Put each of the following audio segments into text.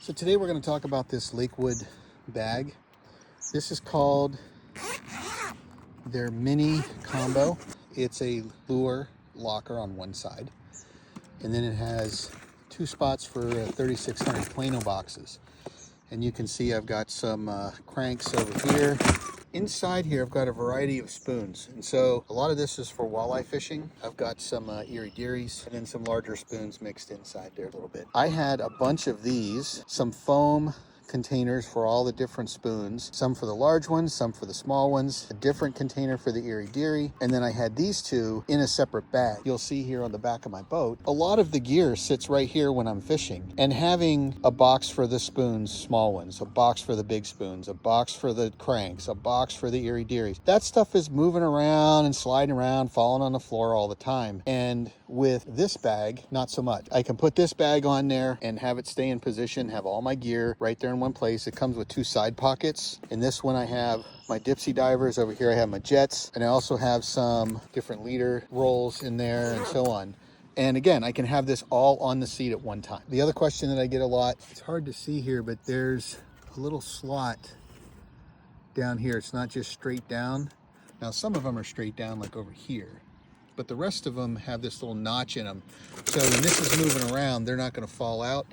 So today we're going to talk about this Lakewood bag. This is called their mini combo. It's a lure locker on one side, and then it has two spots for 3600 Plano boxes. And you can see I've got some cranks over here. Inside here, I've got a variety of spoons. And so a lot of this is for walleye fishing. I've got some erie dearies and then some larger spoons mixed inside there a little bit. I had a bunch of these, some foam containers for all the different spoons, some for the large ones, some for the small ones, a different container for the erie dearie, and then I had these two in a separate bag. You'll see here on the back of my boat, a lot of the gear sits right here when I'm fishing, and having a box for the spoons, small ones, a box for the big spoons, a box for the cranks, a box for the erie dearies, that stuff is moving around and sliding around, falling on the floor all the time. And with this bag, not so much. I can put this bag on there and have it stay in position, have all my gear right there in one place. It comes with two side pockets. In this one I have my dipsy divers. Over here I have my jets, and I also have some different leader rolls in there and so on. And again, I can have this all on the seat at one time. The other question that I get a lot, it's hard to see here, but there's a little slot down here. It's not just straight down. Now some of them are straight down like over here, but the rest of them have this little notch in them. So when this is moving around, they're not going to fall out.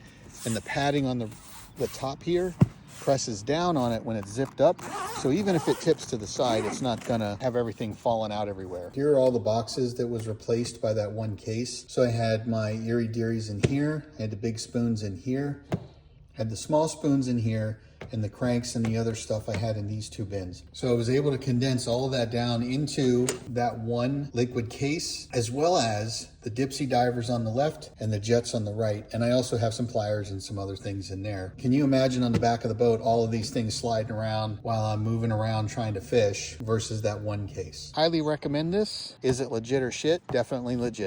And the padding on the top here presses down on it when it's zipped up. So even if it tips to the side, it's not going to have everything falling out everywhere. Here are all the boxes that was replaced by that one case. So I had my erie dearies in here. I had the big spoons in here. I had the small spoons in here, and the cranks and the other stuff I had in these two bins. So I was able to condense all of that down into that one Lakewood case, as well as the dipsy divers on the left and the jets on the right. And I also have some pliers and some other things in there. Can you imagine on the back of the boat, all of these things sliding around while I'm moving around trying to fish versus that one case? Highly recommend this. Is it legit or shit? Definitely legit.